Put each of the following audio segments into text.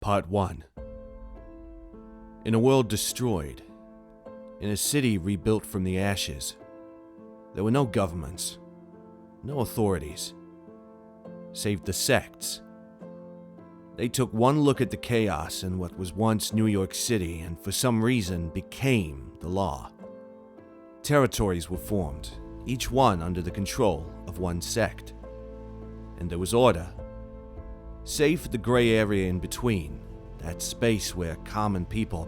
Part 1. In a world destroyed, in a city rebuilt from the ashes, there were no governments, no authorities, save the sects. They took one look at the chaos in what was once New York City and for some reason became the law. Territories were formed, each one under the control of one sect. And there was order, save for the gray area in between, that space where common people,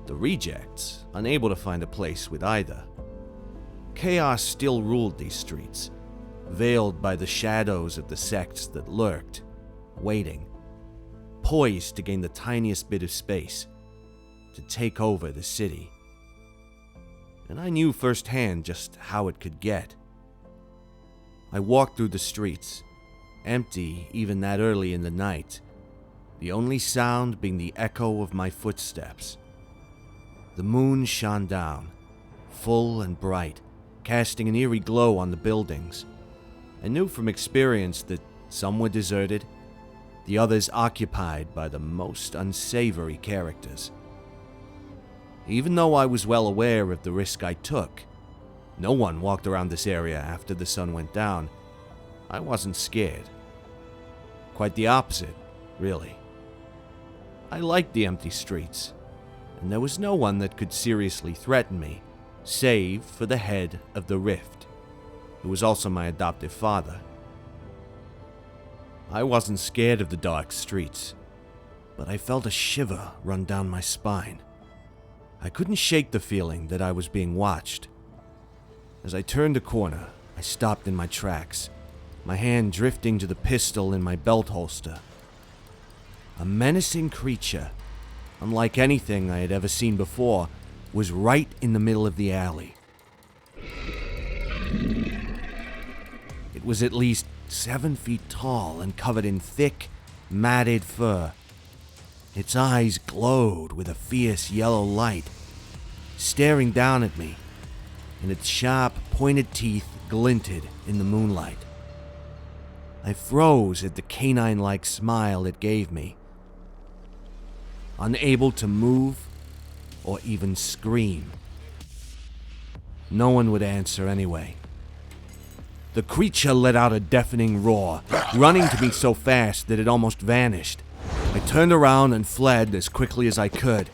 the rejects, unable to find a place with either. Chaos still ruled these streets, veiled by the shadows of the sects that lurked, waiting, poised to gain the tiniest bit of space, to take over the city. And I knew firsthand just how it could get. I walked through the streets, empty even that early in the night, the only sound being the echo of my footsteps. The moon shone down, full and bright, casting an eerie glow on the buildings. I knew from experience that some were deserted, the others occupied by the most unsavory characters. Even though I was well aware of the risk I took, no one walked around this area after the sun went down. I wasn't scared. Quite the opposite, really. I liked the empty streets, and there was no one that could seriously threaten me, save for the head of the Rift, who was also my adoptive father. I wasn't scared of the dark streets, but I felt a shiver run down my spine. I couldn't shake the feeling that I was being watched. As I turned a corner, I stopped in my tracks, my hand drifting to the pistol in my belt holster. A menacing creature, unlike anything I had ever seen before, was right in the middle of the alley. It was at least 7 feet tall and covered in thick, matted fur. Its eyes glowed with a fierce yellow light, staring down at me, and its sharp, pointed teeth glinted in the moonlight. I froze at the canine-like smile it gave me, unable to move or even scream. No one would answer anyway. The creature let out a deafening roar, running to me so fast that it almost vanished. I turned around and fled as quickly as I could.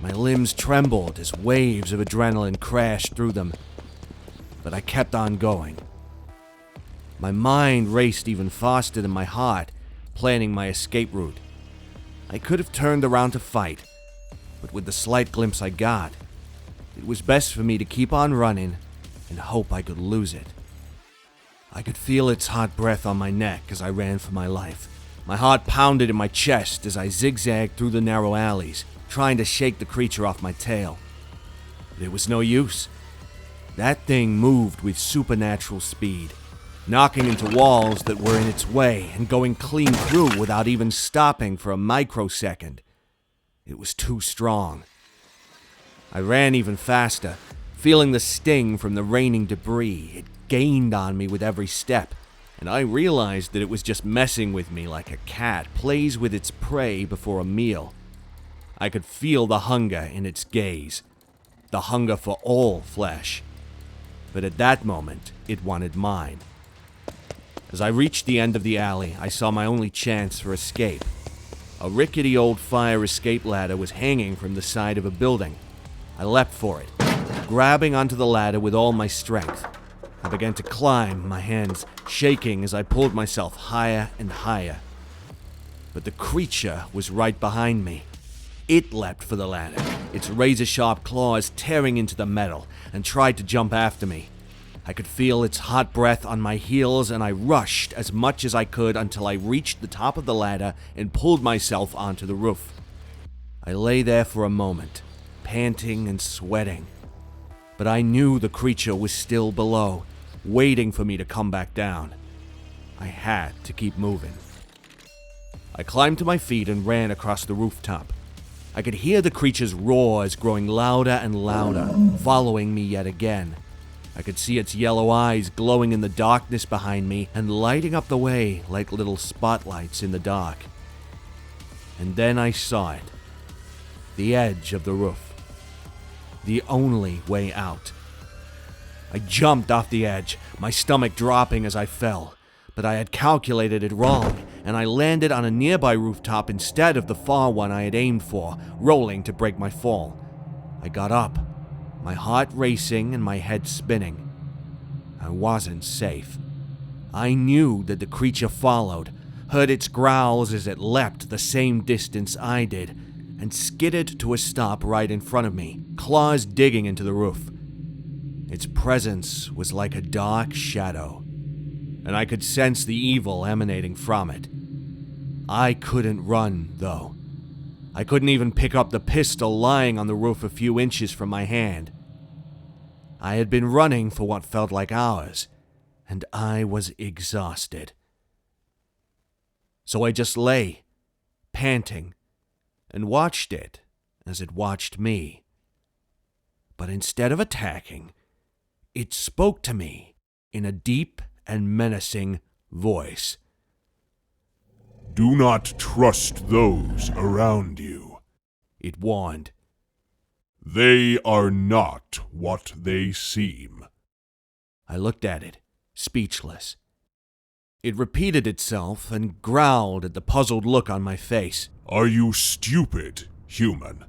My limbs trembled as waves of adrenaline crashed through them, but I kept on going. My mind raced even faster than my heart, planning my escape route. I could have turned around to fight, but with the slight glimpse I got, it was best for me to keep on running and hope I could lose it. I could feel its hot breath on my neck as I ran for my life. My heart pounded in my chest as I zigzagged through the narrow alleys, trying to shake the creature off my tail. But it was no use. That thing moved with supernatural speed, knocking into walls that were in its way and going clean through without even stopping for a microsecond. It was too strong. I ran even faster, feeling the sting from the raining debris. It gained on me with every step, and I realized that it was just messing with me like a cat plays with its prey before a meal. I could feel the hunger in its gaze, the hunger for all flesh. But at that moment, it wanted mine. As I reached the end of the alley, I saw my only chance for escape. A rickety old fire escape ladder was hanging from the side of a building. I leapt for it, grabbing onto the ladder with all my strength. I began to climb, my hands shaking as I pulled myself higher and higher. But the creature was right behind me. It leapt for the ladder, its razor-sharp claws tearing into the metal, and tried to jump after me. I could feel its hot breath on my heels, and I rushed as much as I could until I reached the top of the ladder and pulled myself onto the roof. I lay there for a moment, panting and sweating. But I knew the creature was still below, waiting for me to come back down. I had to keep moving. I climbed to my feet and ran across the rooftop. I could hear the creature's roars growing louder and louder, following me yet again. I could see its yellow eyes glowing in the darkness behind me and lighting up the way like little spotlights in the dark. And then I saw it. The edge of the roof. The only way out. I jumped off the edge, my stomach dropping as I fell. But I had calculated it wrong, and I landed on a nearby rooftop instead of the far one I had aimed for, rolling to break my fall. I got up, my heart racing and my head spinning. I wasn't safe. I knew that the creature followed, heard its growls as it leapt the same distance I did, and skidded to a stop right in front of me, claws digging into the roof. Its presence was like a dark shadow, and I could sense the evil emanating from it. I couldn't run, though. I couldn't even pick up the pistol lying on the roof a few inches from my hand. I had been running for what felt like hours, and I was exhausted. So I just lay, panting, and watched it as it watched me. But instead of attacking, it spoke to me in a deep and menacing voice. "Do not trust those around you," it warned. "They are not what they seem." I looked at it, speechless. It repeated itself and growled at the puzzled look on my face. "Are you stupid, human?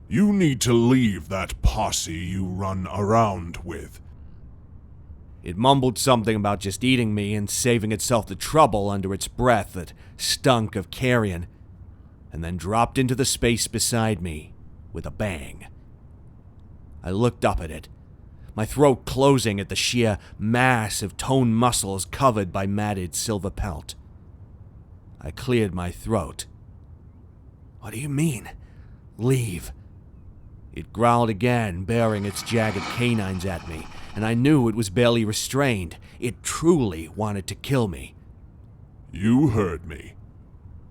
You need to leave that posse you run around with." It mumbled something about just eating me and saving itself the trouble under its breath that stunk of carrion, and then dropped into the space beside me with a bang. I looked up at it, my throat closing at the sheer mass of toned muscles covered by matted silver pelt. I cleared my throat. "What do you mean, leave?" It growled again, baring its jagged canines at me, and I knew it was barely restrained. It truly wanted to kill me. "You heard me.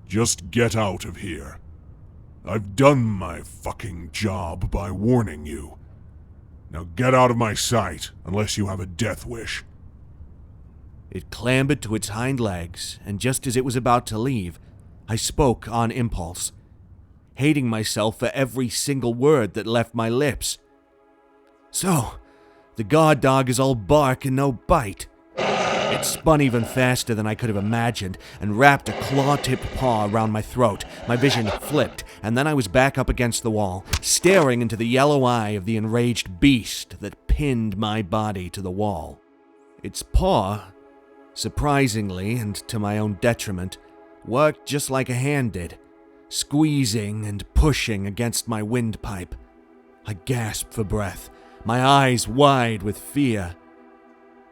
Just get out of here. I've done my fucking job by warning you. Now get out of my sight, unless you have a death wish." It clambered to its hind legs, and just as it was about to leave, I spoke on impulse, hating myself for every single word that left my lips. "So, the guard dog is all bark and no bite." It spun even faster than I could have imagined and wrapped a claw-tipped paw around my throat. My vision flipped, and then I was back up against the wall, staring into the yellow eye of the enraged beast that pinned my body to the wall. Its paw, surprisingly and to my own detriment, worked just like a hand did, squeezing and pushing against my windpipe. I gasped for breath, my eyes wide with fear.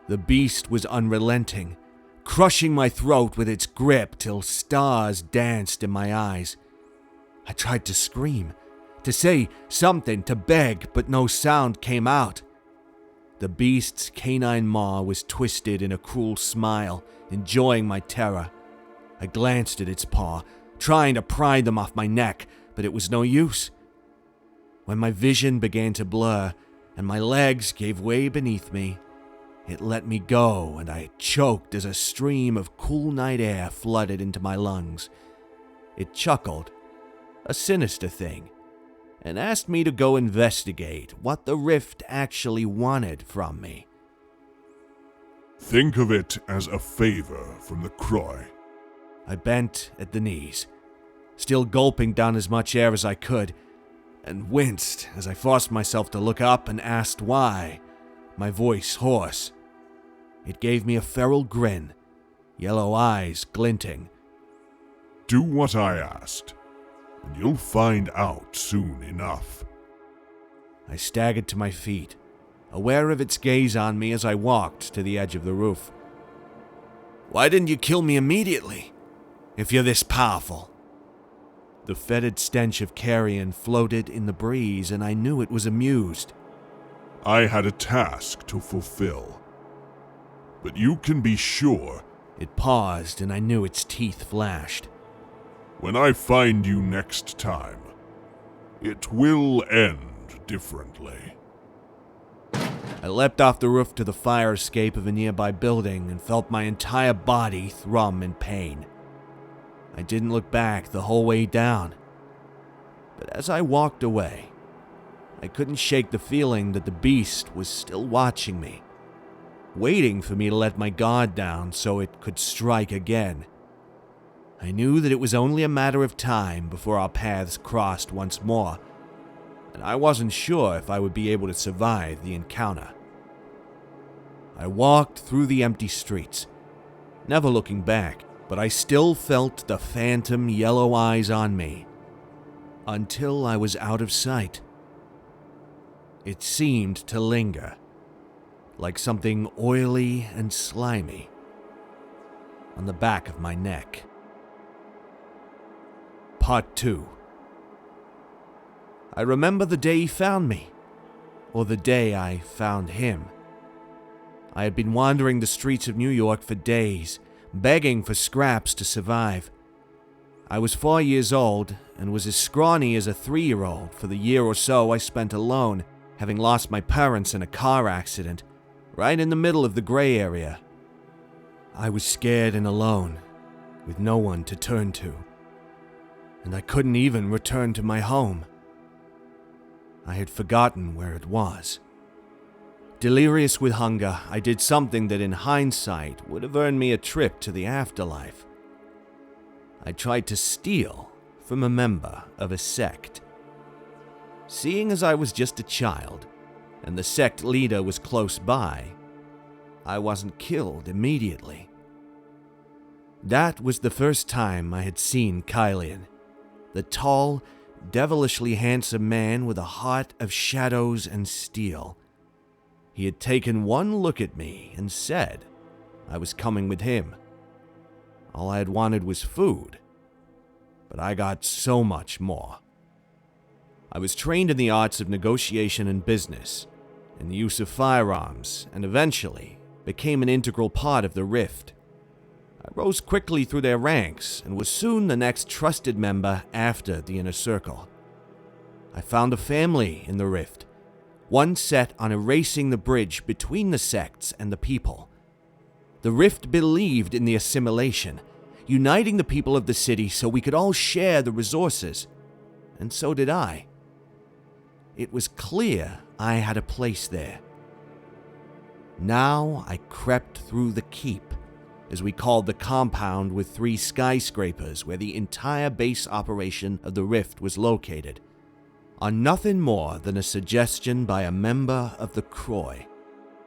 The beast was unrelenting, crushing my throat with its grip till stars danced in my eyes. I tried to scream, to say something, to beg, but no sound came out. The beast's canine maw was twisted in a cruel smile, enjoying my terror. I glanced at its paw, trying to pry them off my neck, but it was no use. When my vision began to blur and my legs gave way beneath me, it let me go, and I choked as a stream of cool night air flooded into my lungs. It chuckled, a sinister thing, and asked me to go investigate what the rift actually wanted from me. "Think of it as a favor from the Croy." I bent at the knees, still gulping down as much air as I could, and winced as I forced myself to look up and asked why, my voice hoarse. It gave me a feral grin, yellow eyes glinting. "Do what I asked, and you'll find out soon enough." I staggered to my feet, aware of its gaze on me as I walked to the edge of the roof. "Why didn't you kill me immediately, if you're this powerful?" The fetid stench of carrion floated in the breeze, and I knew it was amused. "I had a task to fulfill. But you can be sure..." It paused, and I knew its teeth flashed. "When I find you next time, it will end differently." I leapt off the roof to the fire escape of a nearby building and felt my entire body thrum in pain. I didn't look back the whole way down. But as I walked away, I couldn't shake the feeling that the beast was still watching me, waiting for me to let my guard down so it could strike again. I knew that it was only a matter of time before our paths crossed once more, and I wasn't sure if I would be able to survive the encounter. I walked through the empty streets, never looking back, but I still felt the phantom yellow eyes on me, until I was out of sight. It seemed to linger, like something oily and slimy, on the back of my neck. Part 2. I remember the day he found me, or the day I found him. I had been wandering the streets of New York for days, begging for scraps to survive. I was 4 years old and was as scrawny as a 3-year-old for the year or so I spent alone, having lost my parents in a car accident, right in the middle of the gray area. I was scared and alone, with no one to turn to, and I couldn't even return to my home. I had forgotten where it was. Delirious with hunger, I did something that in hindsight would have earned me a trip to the afterlife. I tried to steal from a member of a sect. Seeing as I was just a child, and the sect leader was close by, I wasn't killed immediately. That was the first time I had seen Kylian, the tall, devilishly handsome man with a heart of shadows and steel. He had taken one look at me and said I was coming with him. All I had wanted was food, but I got so much more. I was trained in the arts of negotiation and business, in the use of firearms, and eventually became an integral part of the Rift. I rose quickly through their ranks and was soon the next trusted member after the Inner Circle. I found a family in the Rift, one set on erasing the bridge between the sects and the people. The Rift believed in the assimilation, uniting the people of the city so we could all share the resources, and so did I. It was clear I had a place there. Now I crept through the keep, as we called the compound with 3 skyscrapers where the entire base operation of the Rift was located, on nothing more than a suggestion by a member of the Croy.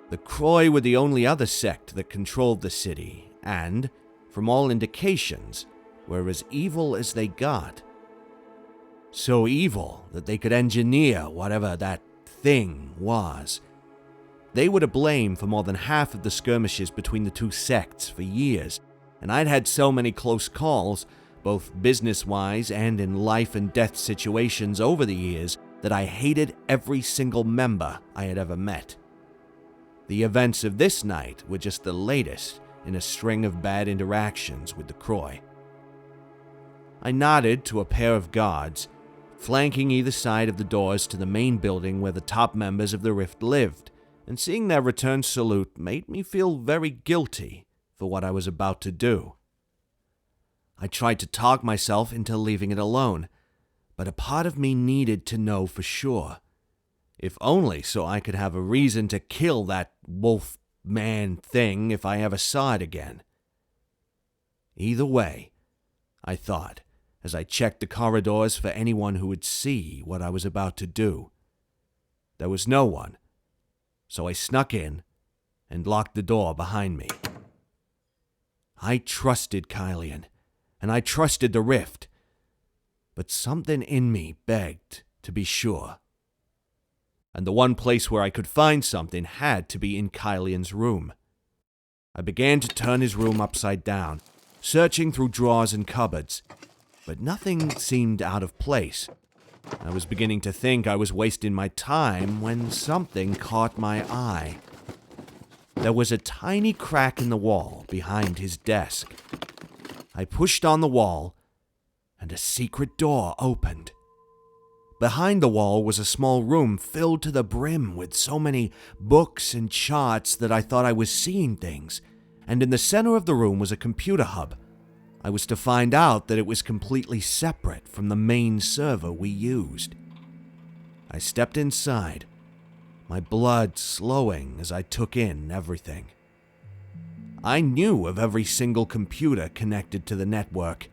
The Croy were the only other sect that controlled the city, and, from all indications, were as evil as they got. So evil that they could engineer whatever that thing was. They were to blame for more than half of the skirmishes between the 2 sects for years, and I'd had so many close calls, both business-wise and in life-and-death situations over the years, that I hated every single member I had ever met. The events of this night were just the latest in a string of bad interactions with the Croy. I nodded to a pair of guards, flanking either side of the doors to the main building where the top members of the Rift lived, and seeing their return salute made me feel very guilty for what I was about to do. I tried to talk myself into leaving it alone, but a part of me needed to know for sure, if only so I could have a reason to kill that wolf man thing if I ever saw it again. Either way, I thought, as I checked the corridors for anyone who would see what I was about to do. There was no one, so I snuck in and locked the door behind me. I trusted Kylian, and I trusted the Rift, but something in me begged to be sure. And the one place where I could find something had to be in Kylian's room. I began to turn his room upside down, searching through drawers and cupboards, but nothing seemed out of place. I was beginning to think I was wasting my time when something caught my eye. There was a tiny crack in the wall behind his desk. I pushed on the wall, and a secret door opened. Behind the wall was a small room filled to the brim with so many books and charts that I thought I was seeing things, and in the center of the room was a computer hub. I was to find out that it was completely separate from the main server we used. I stepped inside, my blood slowing as I took in everything. I knew of every single computer connected to the network,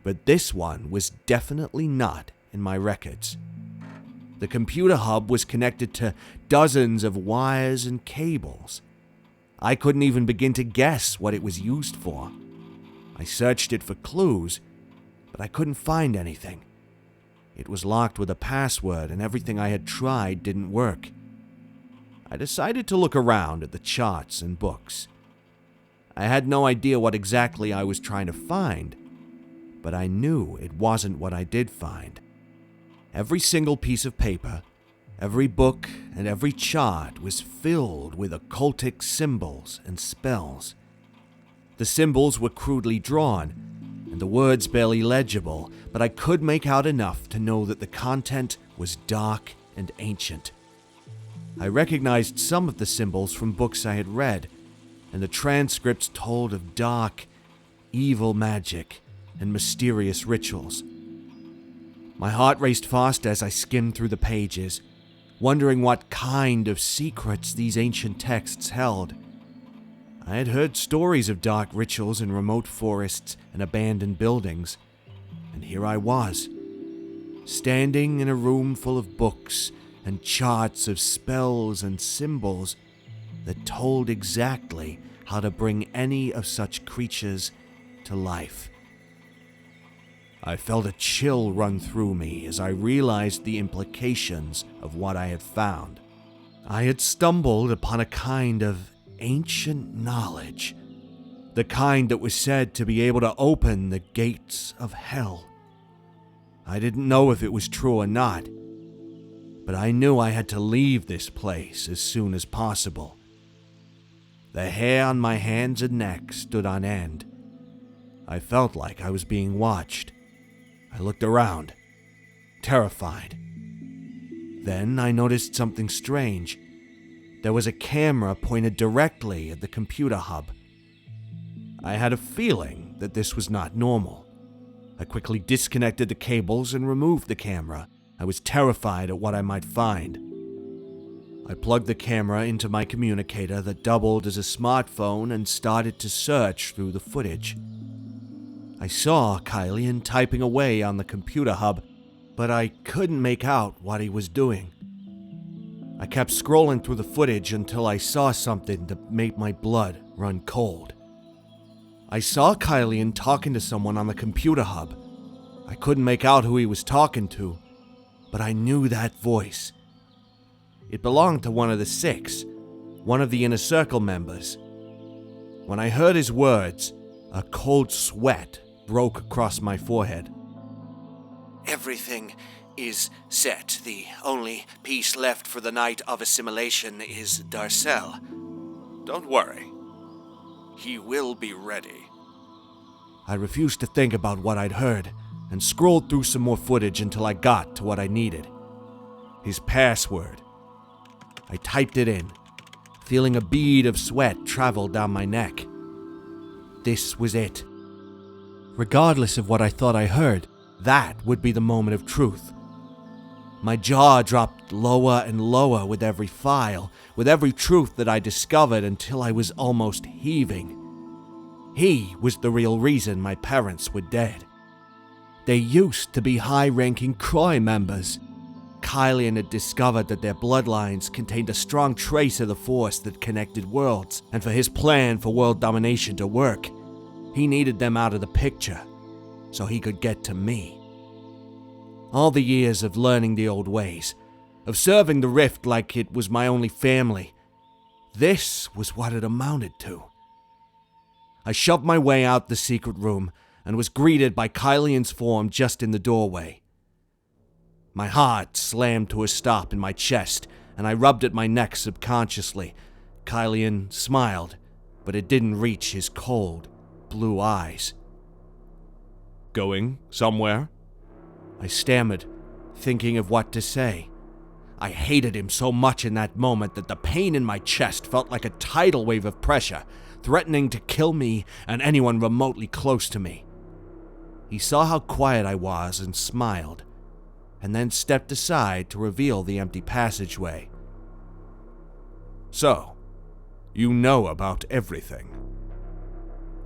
but this one was definitely not in my records. The computer hub was connected to dozens of wires and cables. I couldn't even begin to guess what it was used for. I searched it for clues, but I couldn't find anything. It was locked with a password, and everything I had tried didn't work. I decided to look around at the charts and books. I had no idea what exactly I was trying to find, but I knew it wasn't what I did find. Every single piece of paper, every book, and every chart was filled with occultic symbols and spells. The symbols were crudely drawn, and the words barely legible, but I could make out enough to know that the content was dark and ancient. I recognized some of the symbols from books I had read, and the transcripts told of dark, evil magic and mysterious rituals. My heart raced fast as I skimmed through the pages, wondering what kind of secrets these ancient texts held. I had heard stories of dark rituals in remote forests and abandoned buildings, and here I was, standing in a room full of books and charts of spells and symbols that told exactly how to bring any of such creatures to life. I felt a chill run through me as I realized the implications of what I had found. I had stumbled upon a kind of ancient knowledge, the kind that was said to be able to open the gates of hell. I didn't know if it was true or not, but I knew I had to leave this place as soon as possible. The hair on my hands and neck stood on end. I felt like I was being watched. I looked around, terrified. Then I noticed something strange. There was a camera pointed directly at the computer hub. I had a feeling that this was not normal. I quickly disconnected the cables and removed the camera. I was terrified at what I might find. I plugged the camera into my communicator that doubled as a smartphone and started to search through the footage. I saw Kylian typing away on the computer hub, but I couldn't make out what he was doing. I kept scrolling through the footage until I saw something that made my blood run cold. I saw Kylian talking to someone on the computer hub. I couldn't make out who he was talking to, but I knew that voice. It belonged to one of the 6, one of the Inner Circle members. When I heard his words, a cold sweat broke across my forehead. Everything is set. The only piece left for the night of assimilation is Darcel. Don't worry. He will be ready. I refused to think about what I'd heard and scrolled through some more footage until I got to what I needed. His password. I typed it in, feeling a bead of sweat travel down my neck. This was it. Regardless of what I thought I heard, that would be the moment of truth. My jaw dropped lower and lower with every file, with every truth that I discovered until I was almost heaving. He was the real reason my parents were dead. They used to be high-ranking Croy members. Kylian had discovered that their bloodlines contained a strong trace of the force that connected worlds, and for his plan for world domination to work, he needed them out of the picture so he could get to me. All the years of learning the old ways, of serving the Rift like it was my only family, this was what it amounted to. I shoved my way out the secret room and was greeted by Kylian's form just in the doorway. My heart slammed to a stop in my chest, and I rubbed at my neck subconsciously. Kylian smiled, but it didn't reach his cold, blue eyes. Going somewhere? I stammered, thinking of what to say. I hated him so much in that moment that the pain in my chest felt like a tidal wave of pressure, threatening to kill me and anyone remotely close to me. He saw how quiet I was and smiled, and then stepped aside to reveal the empty passageway. So, you know about everything.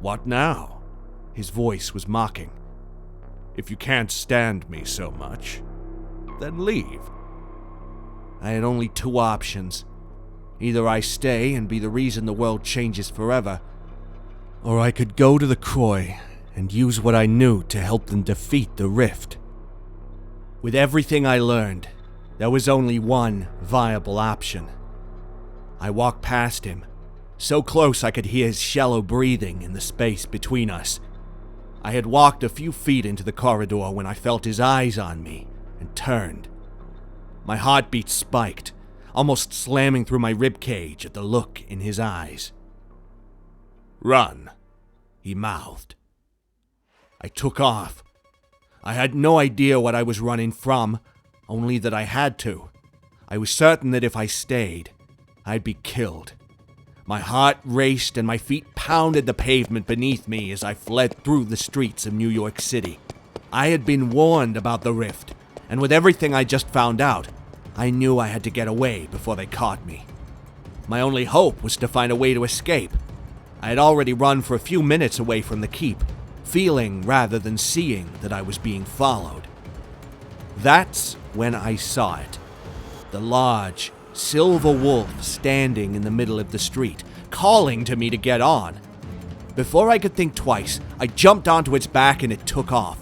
What now? His voice was mocking. If you can't stand me so much, then leave. I had only two options. Either I stay and be the reason the world changes forever, or I could go to the Croy and use what I knew to help them defeat the Rift. With everything I learned, there was only one viable option. I walked past him, so close I could hear his shallow breathing in the space between us. I had walked a few feet into the corridor when I felt his eyes on me and turned. My heartbeat spiked, almost slamming through my ribcage at the look in his eyes. Run, he mouthed. I took off. I had no idea what I was running from, only that I had to. I was certain that if I stayed, I'd be killed. My heart raced and my feet pounded the pavement beneath me as I fled through the streets of New York City. I had been warned about the Rift, and with everything I just found out, I knew I had to get away before they caught me. My only hope was to find a way to escape. I had already run for a few minutes away from the keep, feeling rather than seeing that I was being followed. That's when I saw it. The large, silver wolf standing in the middle of the street, calling to me to get on. Before I could think twice, I jumped onto its back and it took off.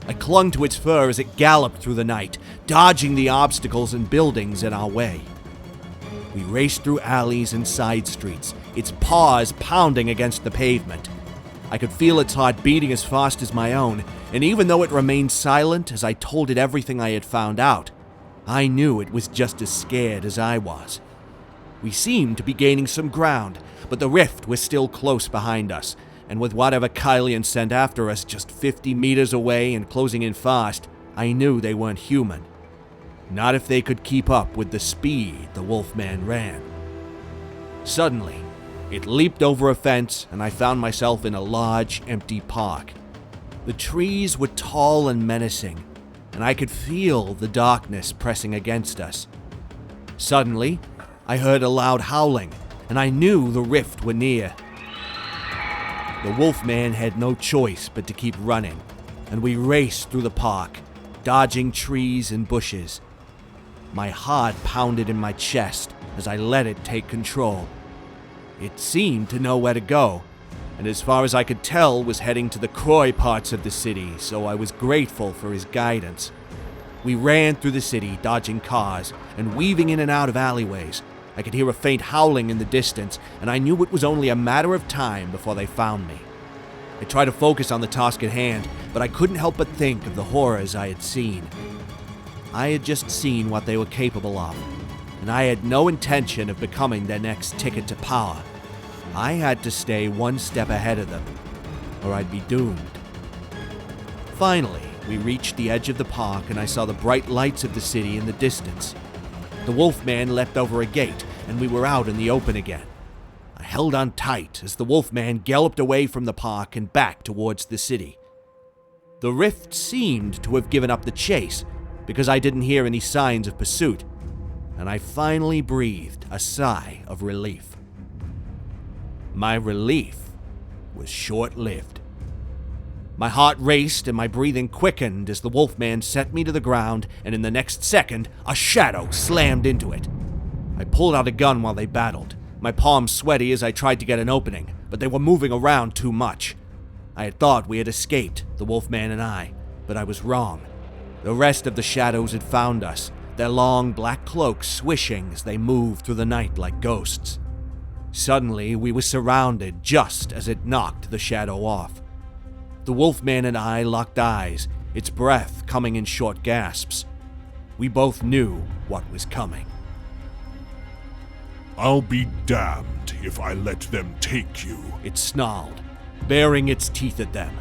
I clung to its fur as it galloped through the night, dodging the obstacles and buildings in our way. We raced through alleys and side streets, its paws pounding against the pavement. I could feel its heart beating as fast as my own, and even though it remained silent as I told it everything I had found out, I knew it was just as scared as I was. We seemed to be gaining some ground, but the Rift was still close behind us, and with whatever Kylian sent after us just 50 meters away and closing in fast, I knew they weren't human. Not if they could keep up with the speed the Wolfman ran. Suddenly, it leaped over a fence and I found myself in a large, empty park. The trees were tall and menacing, and I could feel the darkness pressing against us. Suddenly, I heard a loud howling, and I knew the Rift were near. The Wolfman had no choice but to keep running, and we raced through the park, dodging trees and bushes. My heart pounded in my chest as I let it take control. It seemed to know where to go, and as far as I could tell was heading to the Croy parts of the city, so I was grateful for his guidance. We ran through the city, dodging cars and weaving in and out of alleyways. I could hear a faint howling in the distance, and I knew it was only a matter of time before they found me. I tried to focus on the task at hand, but I couldn't help but think of the horrors I had seen. I had just seen what they were capable of, and I had no intention of becoming their next ticket to power. I had to stay one step ahead of them, or I'd be doomed. Finally, we reached the edge of the park and I saw the bright lights of the city in the distance. The Wolfman leapt over a gate and we were out in the open again. I held on tight as the Wolfman galloped away from the park and back towards the city. The Rift seemed to have given up the chase because I didn't hear any signs of pursuit, and I finally breathed a sigh of relief. My relief was short-lived. My heart raced and my breathing quickened as the Wolfman set me to the ground, and in the next second, a shadow slammed into it. I pulled out a gun while they battled, my palms sweaty as I tried to get an opening, but they were moving around too much. I had thought we had escaped, the Wolfman and I, but I was wrong. The rest of the shadows had found us, their long black cloaks swishing as they moved through the night like ghosts. Suddenly, we were surrounded just as it knocked the shadow off. The Wolfman and I locked eyes, its breath coming in short gasps. We both knew what was coming. I'll be damned if I let them take you, it snarled, baring its teeth at them.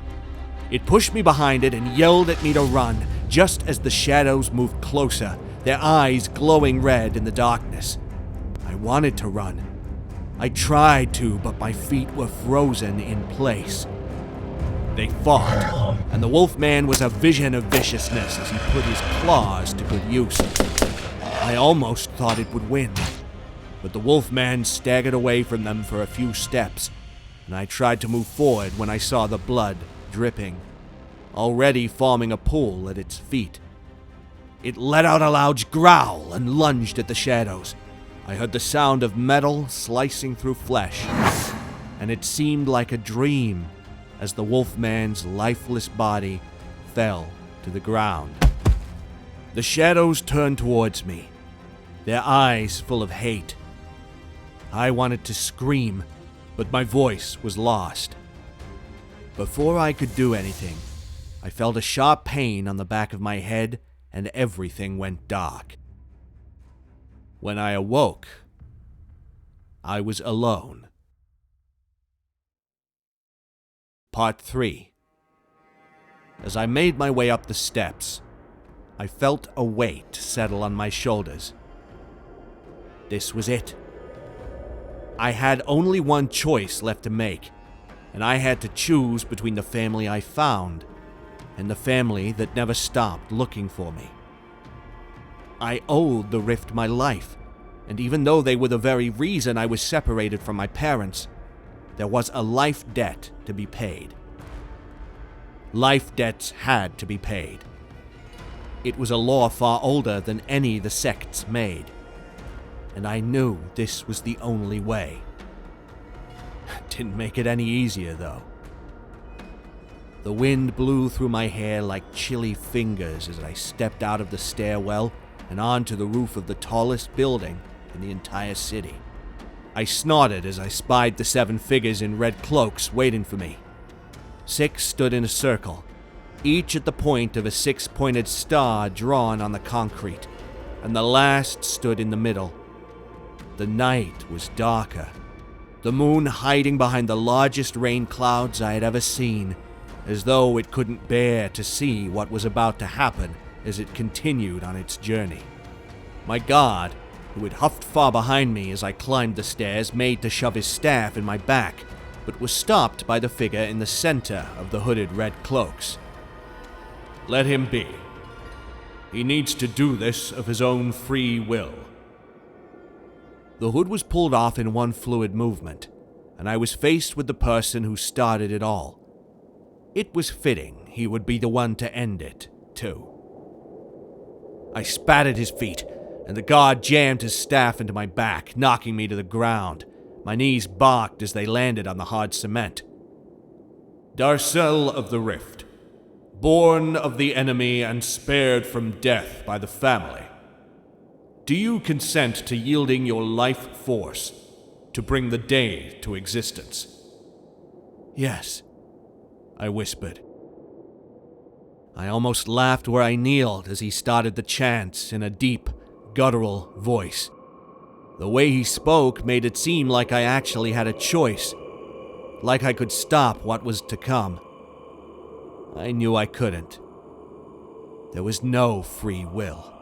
It pushed me behind it and yelled at me to run, just as the shadows moved closer, their eyes glowing red in the darkness. I wanted to run. I tried to, but my feet were frozen in place. They fought, and the wolfman was a vision of viciousness as he put his claws to good use. I almost thought it would win, but the wolfman staggered away from them for a few steps, and I tried to move forward when I saw the blood dripping, already forming a pool at its feet. It let out a loud growl and lunged at the shadows. I heard the sound of metal slicing through flesh, and it seemed like a dream as the wolfman's lifeless body fell to the ground. The shadows turned towards me, their eyes full of hate. I wanted to scream, but my voice was lost. Before I could do anything, I felt a sharp pain on the back of my head, and everything went dark. When I awoke, I was alone. Part 3. As I made my way up the steps, I felt a weight settle on my shoulders. This was it. I had only one choice left to make, and I had to choose between the family I found and the family that never stopped looking for me. I owed the Rift my life, and even though they were the very reason I was separated from my parents, there was a life debt to be paid. Life debts had to be paid. It was a law far older than any the sects made, and I knew this was the only way. Didn't make it any easier, though. The wind blew through my hair like chilly fingers as I stepped out of the stairwell and onto the roof of the tallest building in the entire city. I snorted as I spied the 7 figures in red cloaks waiting for me. 6 stood in a circle, each at the point of a 6-pointed star drawn on the concrete, and the last stood in the middle. The night was darker, the moon hiding behind the largest rain clouds I had ever seen, as though it couldn't bear to see what was about to happen as it continued on its journey. My guard, who had huffed far behind me as I climbed the stairs, made to shove his staff in my back, but was stopped by the figure in the center of the hooded red cloaks. Let him be. He needs to do this of his own free will. The hood was pulled off in one fluid movement, and I was faced with the person who started it all. It was fitting he would be the one to end it, too. I spat at his feet, and the guard jammed his staff into my back, knocking me to the ground. My knees barked as they landed on the hard cement. Darcel of the Rift, born of the enemy and spared from death by the family. Do you consent to yielding your life force to bring the day to existence? Yes, I whispered. I almost laughed where I kneeled as he started the chants in a deep, guttural voice. The way he spoke made it seem like I actually had a choice, like I could stop what was to come. I knew I couldn't. There was no free will.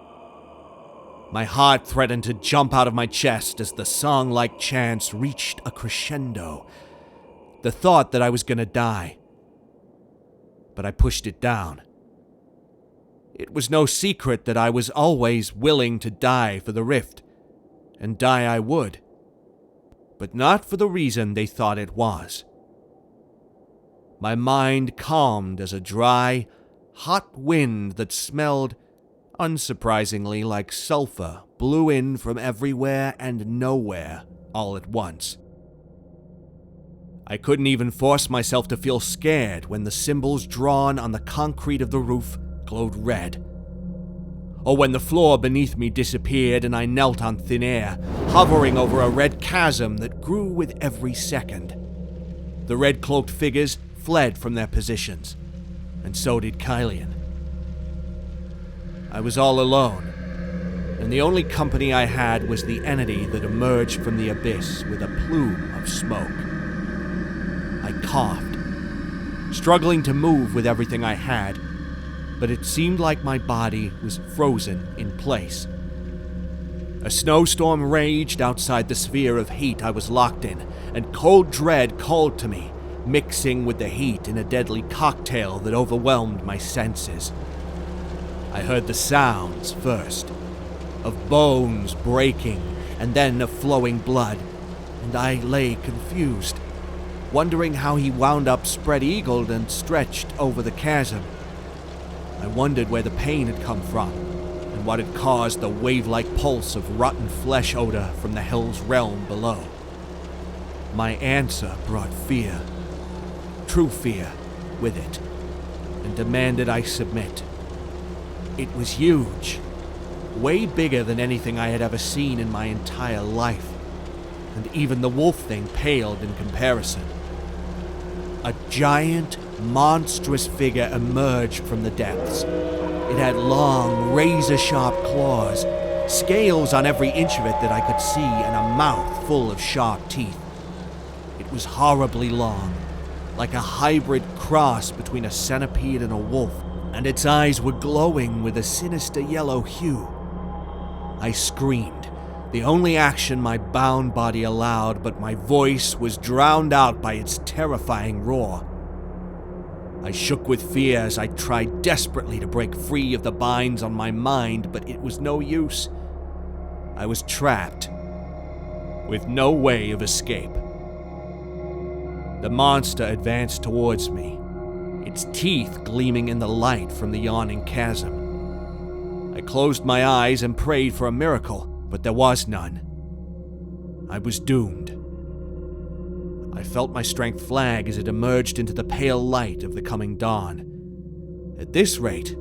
My heart threatened to jump out of my chest as the song-like chants reached a crescendo. The thought that I was going to die. But I pushed it down. It was no secret that I was always willing to die for the Rift, and die I would. But not for the reason they thought it was. My mind calmed as a dry, hot wind that smelled, unsurprisingly, like sulfur blew in from everywhere and nowhere all at once. I couldn't even force myself to feel scared when the symbols drawn on the concrete of the roof glowed red. Or when the floor beneath me disappeared and I knelt on thin air, hovering over a red chasm that grew with every second. The red-cloaked figures fled from their positions, and so did Kylian. I was all alone, and the only company I had was the entity that emerged from the abyss with a plume of smoke. I coughed, struggling to move with everything I had, but it seemed like my body was frozen in place. A snowstorm raged outside the sphere of heat I was locked in, and cold dread called to me, mixing with the heat in a deadly cocktail that overwhelmed my senses. I heard the sounds first, of bones breaking and then of flowing blood, and I lay confused, wondering how he wound up spread-eagled and stretched over the chasm. I wondered where the pain had come from, and what had caused the wave-like pulse of rotten flesh odor from the hell's realm below. My answer brought fear, true fear, with it, and demanded I submit. It was huge, way bigger than anything I had ever seen in my entire life, and even the wolf thing paled in comparison. A giant, monstrous figure emerged from the depths. It had long, razor-sharp claws, scales on every inch of it that I could see, and a mouth full of sharp teeth. It was horribly long, like a hybrid cross between a centipede and a wolf, and its eyes were glowing with a sinister yellow hue. I screamed, the only action my bound body allowed, but my voice was drowned out by its terrifying roar. I shook with fear as I tried desperately to break free of the binds on my mind, but it was no use. I was trapped, with no way of escape. The monster advanced towards me, its teeth gleaming in the light from the yawning chasm. I closed my eyes and prayed for a miracle, but there was none. I was doomed. I felt my strength flag as it emerged into the pale light of the coming dawn. At this rate,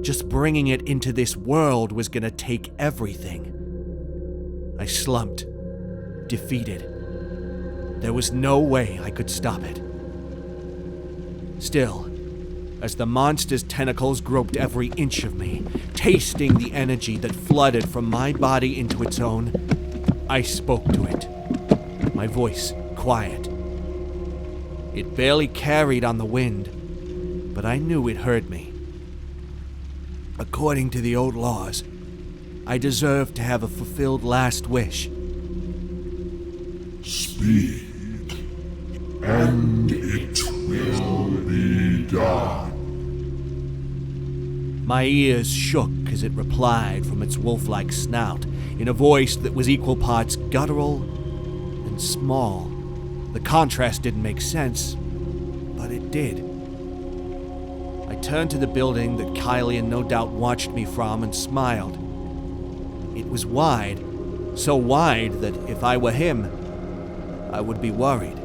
just bringing it into this world was gonna take everything. I slumped, defeated. There was no way I could stop it. Still, as the monster's tentacles groped every inch of me, tasting the energy that flooded from my body into its own, I spoke to it, my voice quiet. It barely carried on the wind, but I knew it heard me. According to the old laws, I deserved to have a fulfilled last wish. Speak, and it will be done. My ears shook as it replied from its wolf-like snout, in a voice that was equal parts guttural and small. The contrast didn't make sense, but it did. I turned to the building that Kylian no doubt watched me from and smiled. It was wide, so wide that if I were him, I would be worried.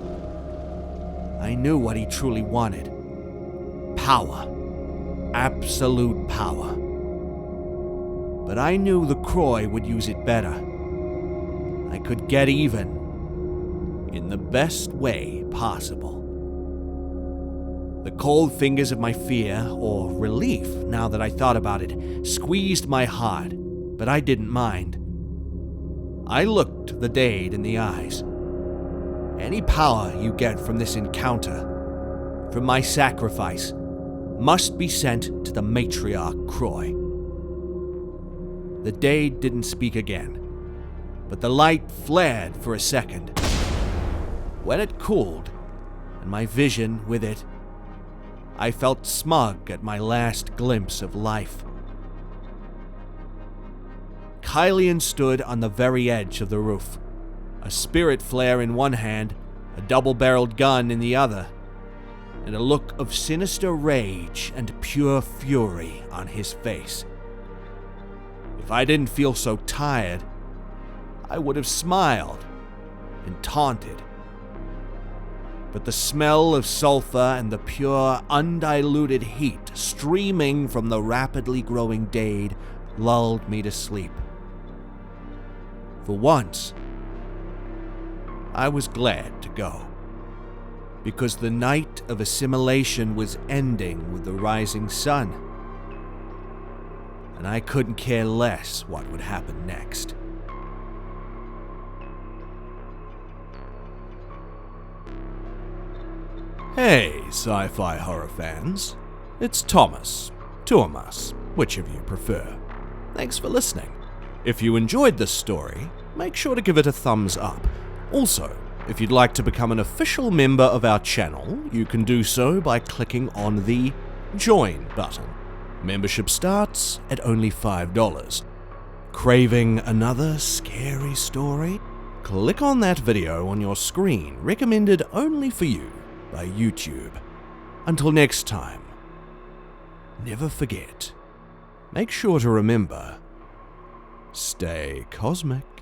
I knew what he truly wanted. Power. Absolute power. But I knew the Croy would use it better. I could get even in the best way possible. The cold fingers of my fear, or relief now that I thought about it, squeezed my heart, but I didn't mind. I looked the Dade in the eyes. Any power you get from this encounter, from my sacrifice, must be sent to the matriarch Croy. The Dade didn't speak again, but the light flared for a second. When it cooled, and my vision with it, I felt smug at my last glimpse of life. Kylian stood on the very edge of the roof, a spirit flare in one hand, a double-barreled gun in the other, and a look of sinister rage and pure fury on his face. If I didn't feel so tired, I would have smiled and taunted. But the smell of sulfur and the pure, undiluted heat streaming from the rapidly growing Dade lulled me to sleep. For once, I was glad to go, because the night of assimilation was ending with the rising sun, and I couldn't care less what would happen next. Hey, sci-fi horror fans. It's Thomas which of you prefer. Thanks for listening. If you enjoyed this story, make sure to give it a thumbs up. Also, If you'd like to become an official member of our channel, you can do so by clicking on the Join button. Membership starts at only $5. Craving another scary story? Click on that video on your screen, recommended only for you by YouTube. Until next time, never forget, make sure to remember, stay cosmic.